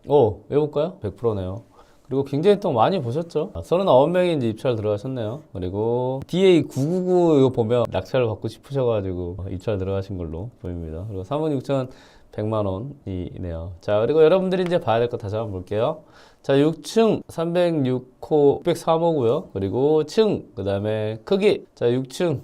해볼까요? 100%네요. 그리고 굉장히 또 많이 보셨죠? 39명이 이제 입찰 들어가셨네요. 그리고 DA999 이거 보면 낙찰을 받고 싶으셔가지고 입찰 들어가신 걸로 보입니다. 그리고 36,100만 원이네요. 자, 그리고 여러분들이 이제 봐야 될 거 다시 한번 볼게요. 자, 6층 306호 603호고요. 그리고 층, 그 다음에 크기. 자, 6층,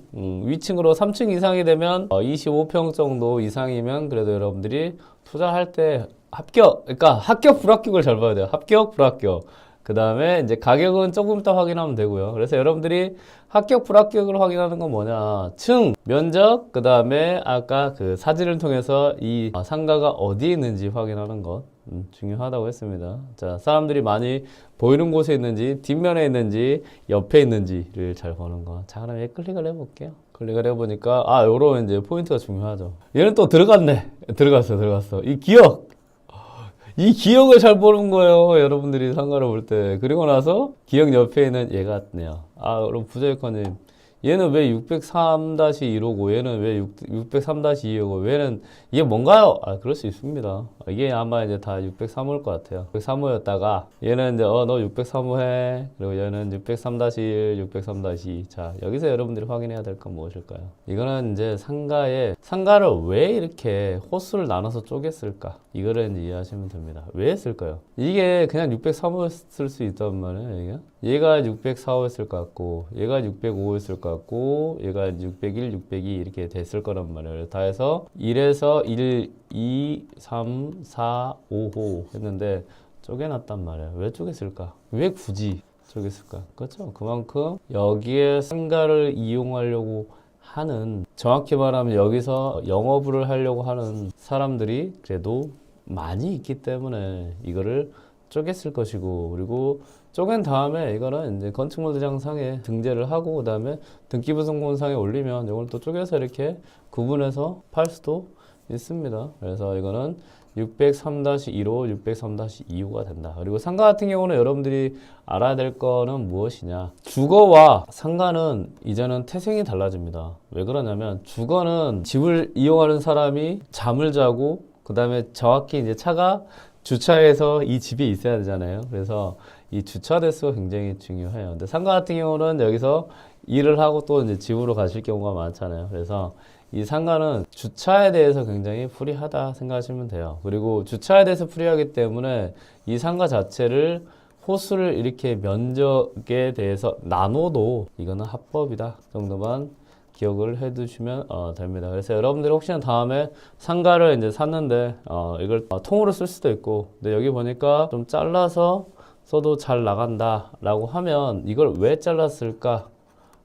위층으로 3층 이상이 되면 25평 정도 이상이면 그래도 여러분들이 투자할 때 합격, 그러니까 합격, 불합격을 잘 봐야 돼요. 합격, 불합격. 그 다음에 이제 가격은 조금 이따 확인하면 되고요. 그래서 여러분들이 합격, 불합격을 확인하는 건 뭐냐. 층, 면적, 그 다음에 아까 그 사진을 통해서 이 상가가 어디에 있는지 확인하는 것. 중요하다고 했습니다. 자, 사람들이 많이 보이는 곳에 있는지, 뒷면에 있는지, 옆에 있는지를 잘 보는 거. 자, 그럼 클릭을 해볼게요. 클릭을 해보니까, 요런 이제 포인트가 중요하죠. 얘는 또 들어갔네. 들어갔어. 이 기억을 잘 보는 거예요. 여러분들이 상가를 볼 때. 그리고 나서 기억 옆에 있는 얘 같네요. 그럼 부자유커님. 얘는 왜 603-1호고 얘는 왜 603-2호고 얘는 이게 뭔가요? 그럴 수 있습니다. 이게 아마 이제 다 603호일 것 같아요. 603호였다가 얘는 이제 너 603호 해. 그리고 얘는 603-1, 603-2. 자, 여기서 여러분들이 확인해야 될 건 무엇일까요? 이거는 이제 상가를 왜 이렇게 호수를 나눠서 쪼갰을까? 이거를 이제 이해하시면 됩니다. 왜 했을까요? 이게 그냥 603호였을 수 있단 말이에요. 얘가 604호였을 것 같고 얘가 605호였을 것 같고 얘가 601, 602 이렇게 됐을 거란 말이에요. 다 해서 1에서 1, 2, 3, 4, 5호 했는데 쪼개놨단 말이에요. 왜 쪼갰을까? 왜 굳이 쪼갰을까? 그렇죠? 그만큼 여기에 상가를 이용하려고 하는, 정확히 말하면 여기서 영업을 하려고 하는 사람들이 그래도 많이 있기 때문에 이거를 쪼갰을 것이고, 그리고 쪼갠 다음에 이거는 이제 건축물대장상에 등재를 하고 그 다음에 등기부등본상에 올리면 이걸 또 쪼개서 이렇게 구분해서 팔 수도 있습니다. 그래서 이거는 603-1호, 603-2호가 된다. 그리고 상가 같은 경우는 여러분들이 알아야 될 거는 무엇이냐. 주거와 상가는 이제는 태생이 달라집니다. 왜 그러냐면 주거는 집을 이용하는 사람이 잠을 자고 그 다음에 정확히 이제 차가 주차해서 이 집에 있어야 되잖아요. 그래서 이 주차 대수가 굉장히 중요해요. 근데 상가 같은 경우는 여기서 일을 하고 또 이제 집으로 가실 경우가 많잖아요. 그래서 이 상가는 주차에 대해서 굉장히 프리하다 생각하시면 돼요. 그리고 주차에 대해서 프리하기 때문에 이 상가 자체를 호수를 이렇게 면적에 대해서 나눠도 이거는 합법이다 정도만 기억을 해 두시면 됩니다. 그래서 여러분들이 혹시나 다음에 상가를 이제 샀는데 이걸 통으로 쓸 수도 있고, 근데 여기 보니까 좀 잘라서 써도 잘 나간다 라고 하면 이걸 왜 잘랐을까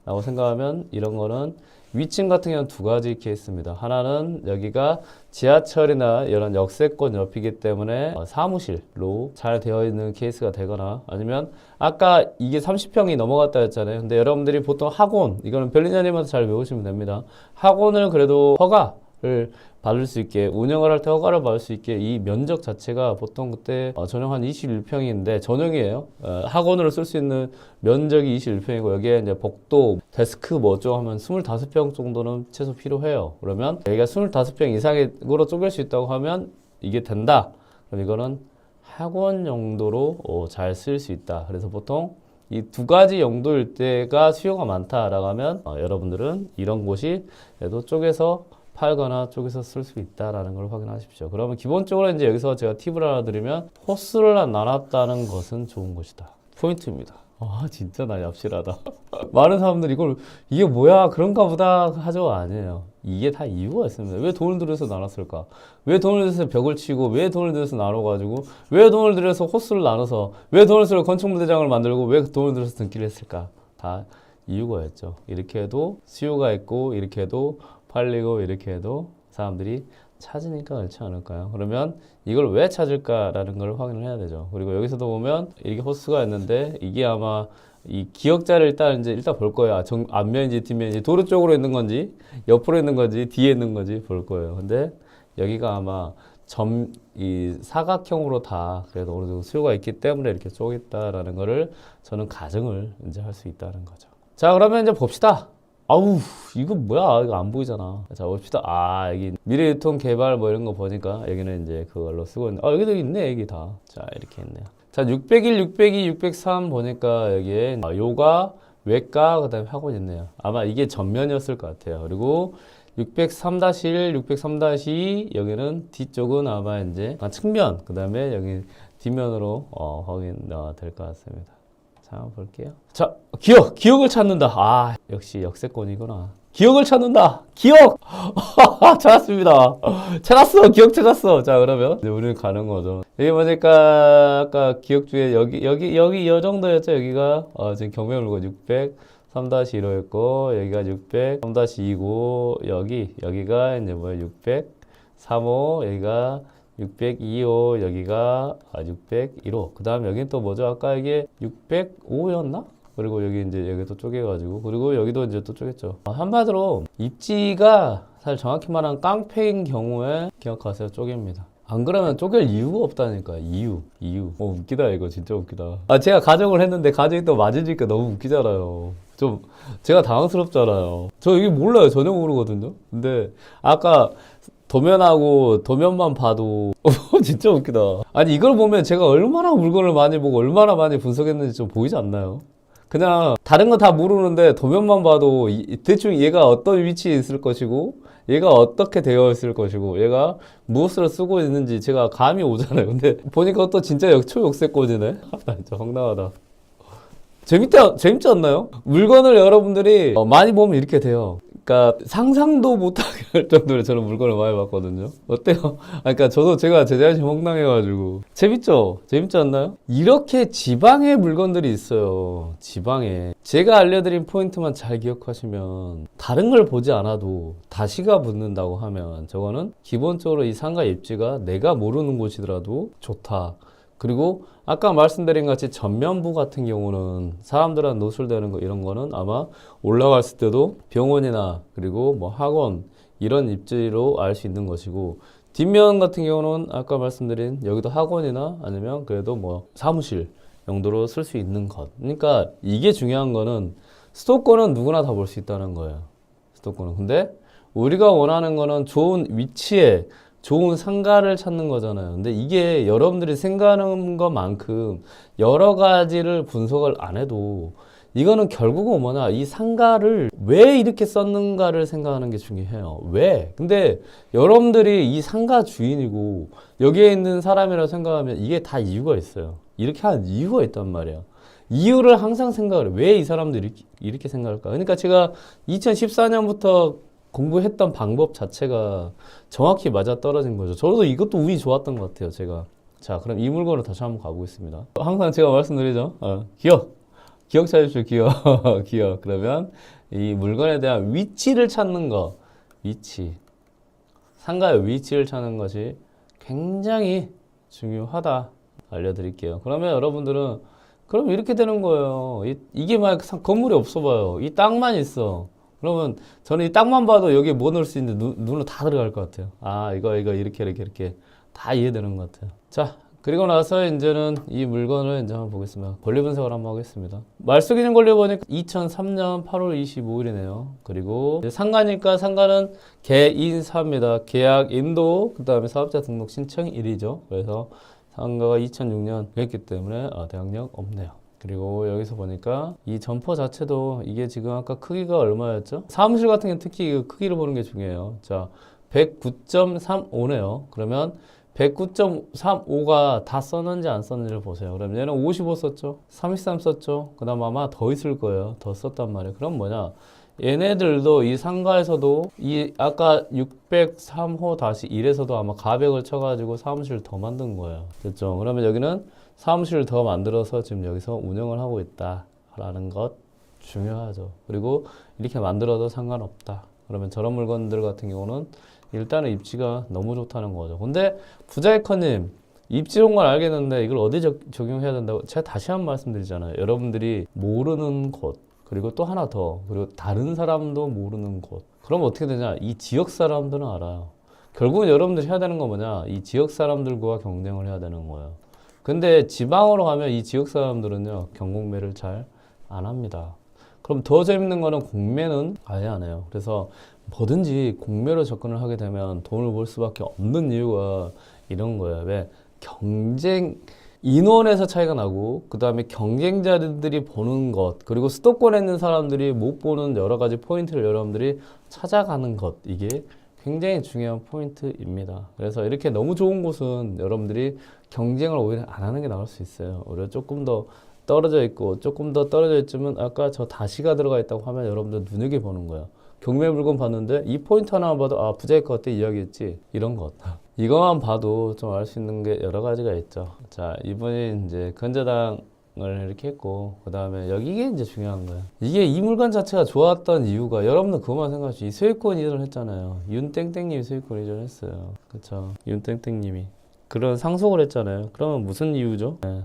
라고 생각하면 이런 거는 위층 같은 경우는 두 가지 케이스입니다. 하나는 여기가 지하철이나 이런 역세권 옆이기 때문에 사무실로 잘 되어 있는 케이스가 되거나, 아니면 아까 이게 30평이 넘어갔다 했잖아요. 근데 여러분들이 보통 학원, 이거는 변리자님한테 잘 외우시면 됩니다. 학원을 그래도 허가를 받을 수 있게, 운영을 할 때 허가를 받을 수 있게 이 면적 자체가 보통 그때 전용 한 21평인데 전용이에요. 학원으로 쓸 수 있는 면적이 21평이고 여기에 이제 복도, 데스크 뭐죠 하면 25평 정도는 최소 필요해요. 그러면 여기가 25평 이상으로 쪼갤 수 있다고 하면 이게 된다. 그럼 이거는 학원 용도로 잘 쓸 수 있다. 그래서 보통 이 두 가지 용도일 때가 수요가 많다라고 하면 여러분들은 이런 곳이 그래도 쪼개서 팔거나 쪽에서 쓸 수 있다라는 걸 확인하십시오. 그러면 기본적으로 이제 여기서 제가 팁을 하나 드리면 호수를 나눴다는 것은 좋은 것이다. 포인트입니다. 진짜 나 얍실하다. 많은 사람들이 이게 뭐야 그런가 보다 하죠. 아니에요. 이게 다 이유가 있습니다. 왜 돈을 들여서 나눴을까? 왜 돈을 들여서 벽을 치고, 왜 돈을 들여서 나눠가지고, 왜 돈을 들여서 호수를 나눠서, 왜 돈을 들여서 건축물대장을 만들고, 왜 돈을 들여서 등기를 했을까? 다 이유가 있죠. 이렇게 해도 수요가 있고, 이렇게 해도 팔리고, 이렇게 해도 사람들이 찾으니까 그렇지 않을까요? 그러면 이걸 왜 찾을까라는 걸 확인을 해야 되죠. 그리고 여기서도 보면 이렇게 호수가 있는데 이게 아마 이 기역자를 일단 볼 거예요. 앞면인지 뒷면인지, 도로 쪽으로 있는 건지 옆으로 있는 건지 뒤에 있는 건지 볼 거예요. 근데 여기가 아마 이 사각형으로 다 그래도 어느 정도 수요가 있기 때문에 이렇게 쪼갰다라는 거를 저는 가정을 이제 할 수 있다는 거죠. 자, 그러면 이제 봅시다. 아우, 이거 뭐야? 이거 안 보이잖아. 자, 봅시다. 아, 여기 미래유통 개발 뭐 이런 거 보니까 여기는 이제 그걸로 쓰고 있는, 아, 여기도 있네, 여기 다. 자, 이렇게 있네요. 자, 601, 602, 603 보니까 여기에 요가, 외과, 그 다음에 학원 있네요. 아마 이게 전면이었을 것 같아요. 그리고 603-1, 603-2, 여기는 뒤쪽은 아마 이제 측면, 그 다음에 여기 뒷면으로 확인 될 것 같습니다. 자, 한번 볼게요. 자, 기억을 찾는다. 아, 역시 역세권이구나. 기억을 찾는다. 기억! 찾았습니다. 찾았어. 기억 찾았어. 자, 그러면 이제 우리는 가는 거죠. 여기 보니까 아까 기억 중에 여기 이 정도였죠. 여기가 지금 경매물건 600. 3-1호였고 여기가 600, 3-2고 여기가 이제 뭐야 600, 3호 여기가 602호 여기가 601호 그 다음 여기는 또 뭐죠? 아까 이게 605였나? 그리고 여기 이제 여기 또 쪼개가지고 그리고 여기도 이제 또 쪼갰죠. 한마디로 입지가 사실 정확히 말하면 깡패인 경우에 기억하세요. 쪼갭니다. 안 그러면 쪼갤 이유가 없다니까. 이유. 웃기다, 이거. 진짜 웃기다. 아, 제가 가정을 했는데, 가정이 또 맞으니까 너무 웃기잖아요. 좀, 제가 당황스럽잖아요. 저 이게 몰라요. 전혀 모르거든요. 근데, 아까 도면만 봐도, 진짜 웃기다. 아니, 이걸 보면 제가 얼마나 물건을 많이 보고, 얼마나 많이 분석했는지 좀 보이지 않나요? 그냥, 다른 거 다 모르는데, 도면만 봐도, 대충 얘가 어떤 위치에 있을 것이고, 얘가 어떻게 되어 있을 것이고 얘가 무엇을 쓰고 있는지 제가 감이 오잖아요. 근데 보니까 또 진짜 초역세권이네. 진짜 황당하다. 재밌지 않나요? 물건을 여러분들이 많이 보면 이렇게 돼요. 그러니까 상상도 못하게 할 정도로 저는 물건을 많이 봤거든요. 어때요? 그러니까 저도 제가 제 자신이 황당해가지고 재밌죠? 재밌지 않나요? 이렇게 지방의 물건들이 있어요. 지방에 제가 알려드린 포인트만 잘 기억하시면 다른 걸 보지 않아도 다시가 붙는다고 하면 저거는 기본적으로 이 상가 입지가 내가 모르는 곳이더라도 좋다. 그리고 아까 말씀드린 같이 전면부 같은 경우는 사람들한테 노출되는 거 이런 거는 아마 올라갔을 때도 병원이나 그리고 뭐 학원 이런 입지로 알 수 있는 것이고 뒷면 같은 경우는 아까 말씀드린 여기도 학원이나 아니면 그래도 뭐 사무실 용도로 쓸 수 있는 것. 그러니까 이게 중요한 거는 수도권은 누구나 다 볼 수 있다는 거예요. 수도권은. 근데 우리가 원하는 거는 좋은 위치에 좋은 상가를 찾는 거잖아요. 근데 이게 여러분들이 생각하는 것만큼 여러 가지를 분석을 안 해도 이거는 결국은 뭐냐, 이 상가를 왜 이렇게 썼는가를 생각하는 게 중요해요. 왜? 근데 여러분들이 이 상가 주인이고 여기에 있는 사람이라고 생각하면 이게 다 이유가 있어요. 이렇게 한 이유가 있단 말이야. 이유를 항상 생각을 해. 왜 이 사람들이 이렇게 생각할까? 그러니까 제가 2014년부터 공부했던 방법 자체가 정확히 맞아 떨어진 거죠. 저도 이것도 운이 좋았던 것 같아요, 제가. 자, 그럼 이 물건을 다시 한번 가보겠습니다. 항상 제가 말씀드리죠. 기억 찾으십시오, 기억. 그러면 이 물건에 대한 위치를 찾는 거, 위치. 상가의 위치를 찾는 것이 굉장히 중요하다. 알려드릴게요. 그러면 여러분들은, 그럼 이렇게 되는 거예요. 이게 막 건물이 없어 봐요. 이 땅만 있어. 그러면 저는 이 땅만 봐도 여기에 뭐 넣을 수 있는데 눈으로 다 들어갈 것 같아요. 아, 이거 이렇게 다 이해되는 것 같아요. 자, 그리고 나서 이제는 이 물건을 이제 한번 보겠습니다. 권리 분석을 한번 하겠습니다. 말소 기준 권리 보니까 2003년 8월 25일이네요. 그리고 상가니까 상가는 개인사입니다. 계약 인도, 그 다음에 사업자 등록 신청일이죠. 그래서 상가가 2006년 했기 때문에 대항력 없네요. 그리고 여기서 보니까 이 점포 자체도 이게 지금 아까 크기가 얼마였죠? 사무실 같은 경우 특히 그 크기를 보는 게 중요해요. 자, 109.35네요. 그러면 109.35가 다 썼는지 안 썼는지를 보세요. 그럼 얘는 55 썼죠? 33 썼죠? 그 다음 아마 더 있을 거예요. 더 썼단 말이에요. 그럼 뭐냐? 얘네들도 이 상가에서도 이 아까 603호-1에서도 아마 가백을 쳐가지고 사무실을 더 만든 거예요. 됐죠? 그러면 여기는 사무실을 더 만들어서 지금 여기서 운영을 하고 있다라는 것 중요하죠. 그리고 이렇게 만들어도 상관없다. 그러면 저런 물건들 같은 경우는 일단은 입지가 너무 좋다는 거죠. 근데 부자이커님 입지 좋은 건 알겠는데 이걸 어디 적용해야 된다고 제가 다시 한 번 말씀드리잖아요. 여러분들이 모르는 곳 그리고 또 하나 더 그리고 다른 사람도 모르는 곳 그럼 어떻게 되냐 이 지역 사람들은 알아요. 결국은 여러분들이 해야 되는 건 뭐냐 이 지역 사람들과 경쟁을 해야 되는 거예요. 근데 지방으로 가면 이 지역 사람들은요 경공매를 잘 안 합니다. 그럼 더 재밌는 거는 공매는 아예 안 해요. 그래서 뭐든지 공매로 접근을 하게 되면 돈을 벌 수밖에 없는 이유가 이런 거예요. 왜? 경쟁, 인원에서 차이가 나고, 그 다음에 경쟁자들이 보는 것, 그리고 수도권에 있는 사람들이 못 보는 여러 가지 포인트를 여러분들이 찾아가는 것, 이게 굉장히 중요한 포인트입니다. 그래서 이렇게 너무 좋은 곳은 여러분들이 경쟁을 오히려 안 하는 게 나을 수 있어요. 오히려 조금 더 떨어져 있고, 조금 더 떨어져 있지만 아까 저 다시가 들어가 있다고 하면 여러분들 눈여겨보는 거예요. 경매 물건 봤는데 이 포인트 하나만 봐도 아 부자일 것 같아 이야기했지, 이런 것. 이거만 봐도 좀 알 수 있는 게 여러 가지가 있죠. 자, 이분이 이제 건재당을 이렇게 했고, 그 다음에 이게 이제 중요한 거예요. 이게 이 물건 자체가 좋았던 이유가, 여러분들 그것만 생각하시죠. 이 소유권 이전을 했잖아요. 윤땡땡님이 소유권 이전을 했어요. 그쵸? 윤땡땡님이 그런 상속을 했잖아요. 그러면 무슨 이유죠? 네,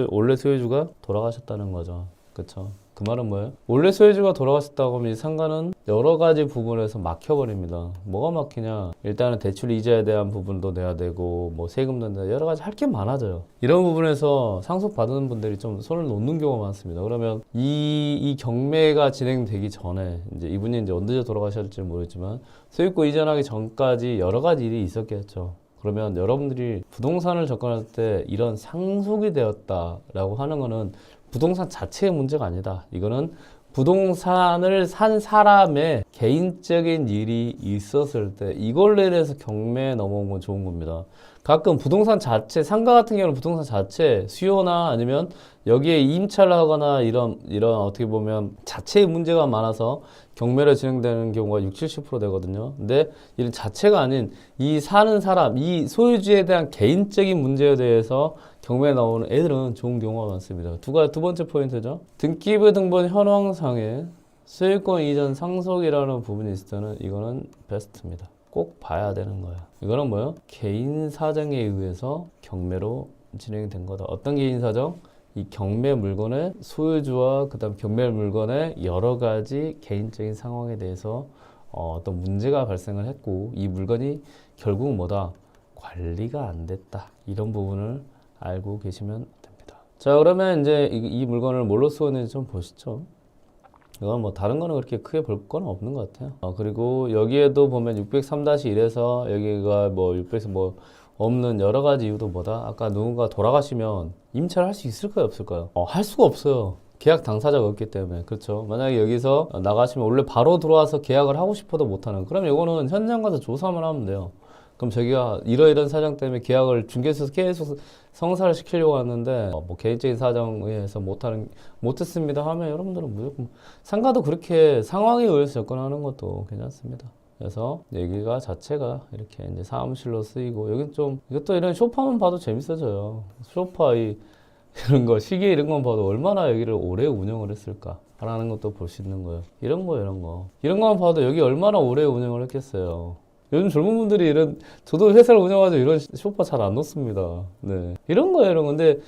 원래 소유주가 돌아가셨다는 거죠. 그쵸? 그 말은 뭐예요? 원래 소유주가 돌아가셨다고 하면 이 상가는 여러 가지 부분에서 막혀버립니다. 뭐가 막히냐? 일단은 대출 이자에 대한 부분도 내야 되고, 뭐 세금도 내야 되고, 여러 가지 할 게 많아져요. 이런 부분에서 상속받는 분들이 좀 손을 놓는 경우가 많습니다. 그러면 이 경매가 진행되기 전에, 이제 이분이 이제 언제 돌아가셨을지 모르겠지만, 소유권 이전하기 전까지 여러 가지 일이 있었겠죠. 그러면 여러분들이 부동산을 접근할 때 이런 상속이 되었다라고 하는 거는 부동산 자체의 문제가 아니다. 이거는 부동산을 산 사람의 개인적인 일이 있었을 때 이걸로 인해서 경매에 넘어온 건 좋은 겁니다. 가끔 부동산 자체, 상가 같은 경우는 부동산 자체 수요나 아니면 여기에 임차를 하거나 이런 어떻게 보면 자체의 문제가 많아서 경매로 진행되는 경우가 60, 70% 되거든요. 근데 이런 자체가 아닌 이 사는 사람, 이 소유주에 대한 개인적인 문제에 대해서 경매에 나오는 애들은 좋은 경우가 많습니다. 두 번째 포인트죠. 등기부 등본 현황상에 소유권 이전 상속이라는 부분이 있을 때는 이거는 베스트입니다. 꼭 봐야 되는 거예요. 이거는 뭐예요? 개인 사정에 의해서 경매로 진행된 거다. 어떤 개인 사정? 이 경매 물건의 소유주와 그 다음 경매 물건의 여러 가지 개인적인 상황에 대해서 어떤 문제가 발생을 했고, 이 물건이 결국 뭐다? 관리가 안 됐다. 이런 부분을 알고 계시면 됩니다. 자, 그러면 이제 이 물건을 뭘로 쓰고 있는지 좀 보시죠. 이건 뭐 다른 거는 그렇게 크게 볼 건 없는 것 같아요. 그리고 여기에도 보면 603-1에서 여기가 뭐 600에서 뭐 없는 여러 가지 이유도 뭐다? 아까 누군가 돌아가시면 임차를 할 수 있을까요, 없을까요? 할 수가 없어요. 계약 당사자가 없기 때문에. 그렇죠. 만약에 여기서 나가시면 원래 바로 들어와서 계약을 하고 싶어도 못하는, 그럼 이거는 현장 가서 조사만 하면 돼요. 그럼 저기가 이러이런 사정 때문에 계약을 중개소에서 계속 성사를 시키려고 하는데 뭐 개인적인 사정에 의해서 못했습니다 하면 여러분들은 무조건, 상가도 그렇게 상황에 의해서 접근하는 것도 괜찮습니다. 그래서 여기가 자체가 이렇게 이제 사무실로 쓰이고, 여긴 좀 이것도 이런 소파만 봐도 재밌어져요. 소파 이런 거 시계 이런 건 봐도 얼마나 여기를 오래 운영을 했을까 라는 것도 볼 수 있는 거예요. 이런 거만 봐도 여기 얼마나 오래 운영을 했겠어요. 요즘 젊은 분들이 저도 회사를 운영하죠. 이런 소파 잘 안 놓습니다. 네. 이런 거예요. 근데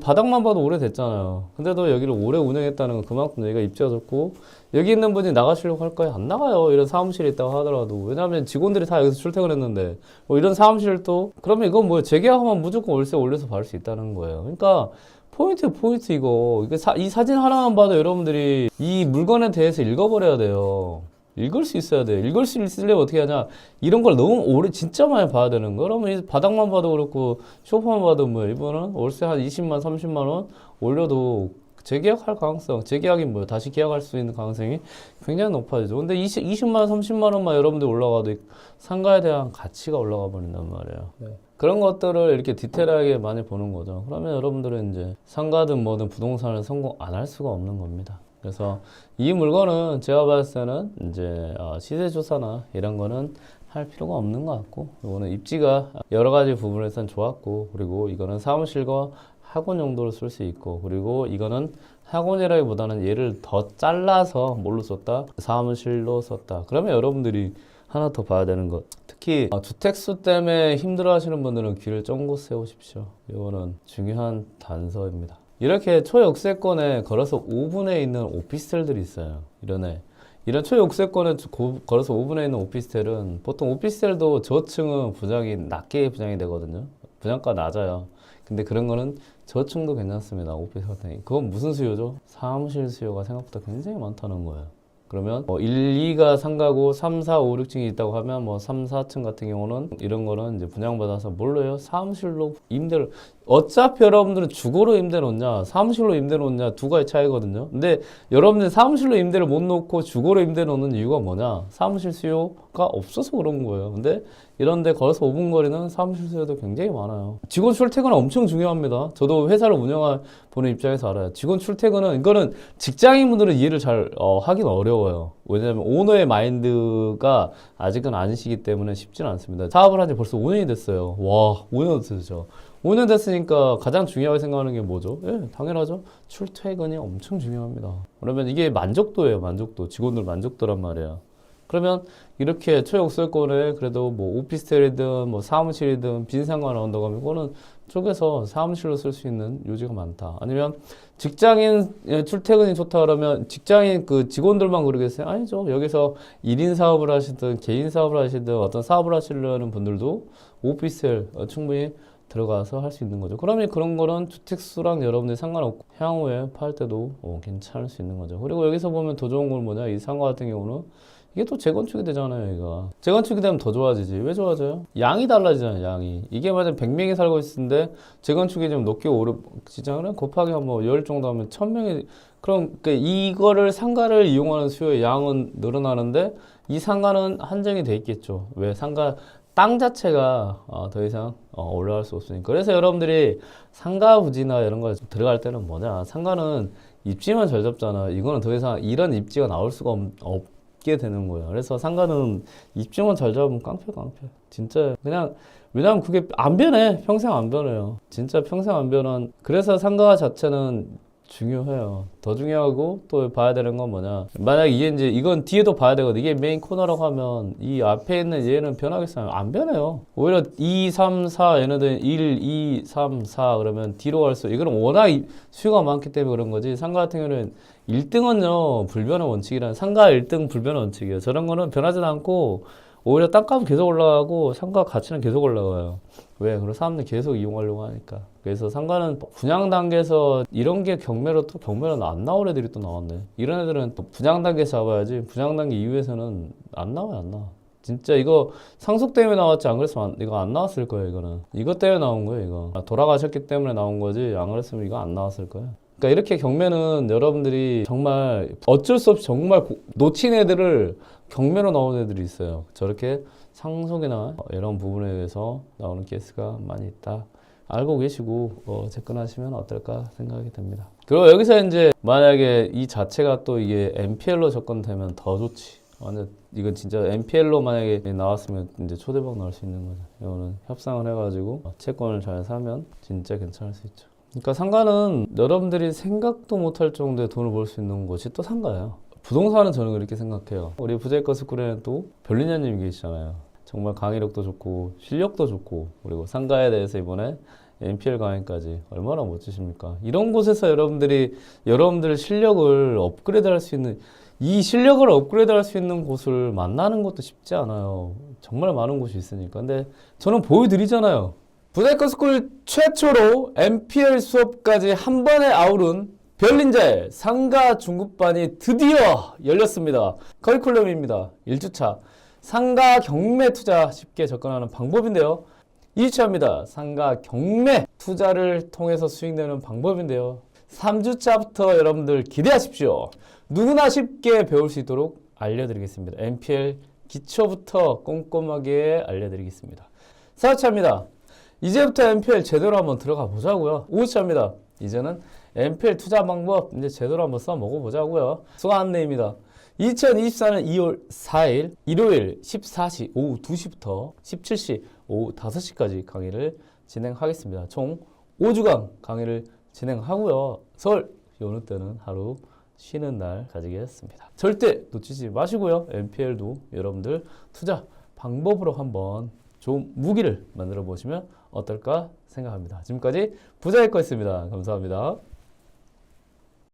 바닥만 봐도 오래됐잖아요. 근데도 여기를 오래 운영했다는 건 그만큼 여기가 입지가 좋고, 여기 있는 분이 나가시려고 할까요? 안 나가요. 이런 사무실에 있다고 하더라도. 왜냐하면 직원들이 다 여기서 출퇴근했는데, 뭐 이런 사무실을 또, 그러면 이건 뭐 재계약하면 무조건 월세 올려서 받을 수 있다는 거예요. 그러니까, 포인트 이거. 이 사진 하나만 봐도 여러분들이 이 물건에 대해서 읽어버려야 돼요. 읽을 수 있어야 돼. 읽을 수 있으려면 어떻게 하냐? 이런 걸 너무 오래 진짜 많이 봐야 되는 거. 그러면 이 바닥만 봐도 그렇고 쇼파만 봐도 뭐 이번은 월세 한 20만, 30만 원 올려도 재계약할 가능성, 재계약이 뭐예요? 다시 계약할 수 있는 가능성이 굉장히 높아지죠. 근데 20만, 30만 원만 여러분들 올라가도 상가에 대한 가치가 올라가 버린단 말이에요. 네. 그런 것들을 이렇게 디테일하게 많이 보는 거죠. 그러면 여러분들은 이제 상가든 뭐든 부동산을 성공 안 할 수가 없는 겁니다. 그래서 이 물건은 제가 봤을 때는 이제 시세 조사나 이런 거는 할 필요가 없는 것 같고, 이거는 입지가 여러 가지 부분에선 좋았고, 그리고 이거는 사무실과 학원 용도로 쓸 수 있고, 그리고 이거는 학원이라기보다는 얘를 더 잘라서 뭘로 썼다? 사무실로 썼다. 그러면 여러분들이 하나 더 봐야 되는 것, 특히 주택수 때문에 힘들어 하시는 분들은 귀를 쫑긋 세우십시오. 이거는 중요한 단서입니다. 이렇게 초역세권에 걸어서 5분에 있는 오피스텔들이 있어요. 이런 초역세권에 걸어서 5분에 있는 오피스텔은 보통 오피스텔도 저층은 낮게 분양이 되거든요. 분양가 낮아요. 근데 그런 거는 저층도 괜찮습니다. 오피스 같은 경우. 그건 무슨 수요죠? 사무실 수요가 생각보다 굉장히 많다는 거예요. 그러면 1, 2가 상가고 3, 4, 5, 6층이 있다고 하면 3, 4층 같은 경우는 이런 거는 이제 분양받아서 뭘로 해요? 사무실로 임대를. 어차피 여러분들은 주거로 임대 놓냐 사무실로 임대 놓냐 두 가지 차이거든요. 근데 여러분들 사무실로 임대를 못 놓고 주거로 임대 놓는 이유가 뭐냐? 사무실 수요가 없어서 그런 거예요. 근데 이런데 걸어서 5분 거리는 사무실 수요도 굉장히 많아요. 직원 출퇴근은 엄청 중요합니다. 저도 회사를 운영하는 입장에서 알아요. 직원 출퇴근은 이거는 직장인분들은 이해를 잘 하긴 어려워요. 왜냐하면 오너의 마인드가 아직은 아니시기 때문에 쉽지는 않습니다. 사업을 한 지 벌써 5년이 됐어요. 와, 5년 됐죠. 5년 됐으니까 가장 중요하게 생각하는 게 뭐죠? 예, 당연하죠. 출퇴근이 엄청 중요합니다. 그러면 이게 만족도예요, 만족도. 직원들 만족도란 말이야. 그러면 이렇게 초역세권에 그래도 오피스텔이든 사무실이든 빈상가 나온다고 하면 이거는 쪽에서 사무실로 쓸 수 있는 요지가 많다. 아니면 직장인 출퇴근이 좋다 그러면 직장인 그 직원들만 그러겠어요? 아니죠. 여기서 1인 사업을 하시든 개인 사업을 하시든 어떤 사업을 하시려는 분들도 오피스텔 충분히 들어가서 할 수 있는 거죠. 그러면 그런 거는 주택수랑 여러분들이 상관없고 향후에 팔 때도 괜찮을 수 있는 거죠. 그리고 여기서 보면 더 좋은 건 뭐냐? 이 상가 같은 경우는 이게 또 재건축이 되잖아요, 이거. 재건축이 되면 더 좋아지지. 왜 좋아져요? 양이 달라지잖아요, 양이. 이게 만약 100명이 살고 있는데 재건축이 좀 높게 오르지잖아요. 곱하기 한 10 정도 하면 1000명이 그럼 이거를 상가를 이용하는 수요의 양은 늘어나는데 이 상가는 한정이 돼 있겠죠. 왜? 상가 땅 자체가 더 이상 올라갈 수 없으니까. 그래서 여러분들이 상가 부지나 이런 거 들어갈 때는 뭐냐? 상가는 입지만 잘 잡잖아. 이거는 더 이상 이런 입지가 나올 수가 없게 되는 거예요. 그래서 상가는 입지만 잘 잡으면 깡패. 진짜 그냥 왜냐면 그게 안 변해. 평생 안 변해요. 진짜 평생 안 변한. 그래서 상가 자체는 중요해요. 더 중요하고 또 봐야 되는 건 뭐냐. 만약 이게 이건 뒤에도 봐야 되거든. 이게 메인 코너라고 하면 이 앞에 있는 얘는 변하겠어요? 안 변해요. 오히려 2, 3, 4 얘네들 1, 2, 3, 4 그러면 뒤로 갈수록 이거는 워낙 수요가 많기 때문에 그런 거지. 상가 같은 경우는 1등은요 불변의 원칙이라는 상가 1등 불변의 원칙이에요. 저런 거는 변하지도 않고 오히려 땅값은 계속 올라가고 상가 가치는 계속 올라가요. 왜? 그리고 사람들이 계속 이용하려고 하니까. 그래서 상가는 분양 단계에서 이런 게 경매로 안 나올 애들이 또 나왔네. 이런 애들은 또 분양 단계 잡아야지. 분양 단계 이후에서는 안 나와요, 안 나와. 진짜 이거 상속 때문에 나왔지 안 그랬으면 이거 안 나왔을 거예요, 이거는. 이것 때문에 나온 거예요, 이거. 돌아가셨기 때문에 나온 거지 안 그랬으면 이거 안 나왔을 거예요. 그러니까 이렇게 경매는 여러분들이 정말 어쩔 수 없이 정말 놓친 애들을 경매로 나오는 애들이 있어요. 저렇게 상속이나 이런 부분에 대해서 나오는 케이스가 많이 있다. 알고 계시고 접근하시면 어떨까 생각이 듭니다. 그리고 여기서 이제 만약에 이 자체가 또 이게 NPL로 접근되면 더 좋지. 근데 이건 진짜 NPL로 만약에 나왔으면 이제 초대박 나올 수 있는 거죠. 이거는 협상을 해가지고 채권을 잘 사면 진짜 괜찮을 수 있죠. 그러니까 상가는 여러분들이 생각도 못할 정도의 돈을 벌 수 있는 곳이 또 상가예요. 부동산은 저는 그렇게 생각해요. 우리 부자이커 스쿨에는 또 별리냐님이 계시잖아요. 정말 강의력도 좋고 실력도 좋고 그리고 상가에 대해서 이번에 NPL 강의까지 얼마나 멋지십니까? 이런 곳에서 여러분들의 실력을 업그레이드할 수 있는 이 실력을 업그레이드할 수 있는 곳을 만나는 것도 쉽지 않아요. 정말 많은 곳이 있으니까. 근데 저는 보여드리잖아요. 부자이커 스쿨 최초로 NPL 수업까지 한 번에 아우른 별린자의 상가 중급반이 드디어 열렸습니다. 커리큘럼입니다. 1주차 상가 경매 투자 쉽게 접근하는 방법인데요. 2주차입니다. 상가 경매 투자를 통해서 수익내는 방법인데요. 3주차부터 여러분들 기대하십시오. 누구나 쉽게 배울 수 있도록 알려드리겠습니다. NPL 기초부터 꼼꼼하게 알려드리겠습니다. 4주차입니다. 이제부터 NPL 제대로 한번 들어가 보자고요. 5주차입니다. 이제는 NPL 투자 방법 이제 제대로 한번 써 먹어보자고요. 수강 안내입니다. 2024년 2월 4일 일요일 14시 오후 2시부터 17시 오후 5시까지 강의를 진행하겠습니다. 총 5주간 강의를 진행하고요. 설 여느 때는 하루 쉬는 날 가지겠습니다. 절대 놓치지 마시고요. NPL도 여러분들 투자 방법으로 한번 좋은 무기를 만들어 보시면 어떨까 생각합니다. 지금까지 부자이커였습니다. 감사합니다.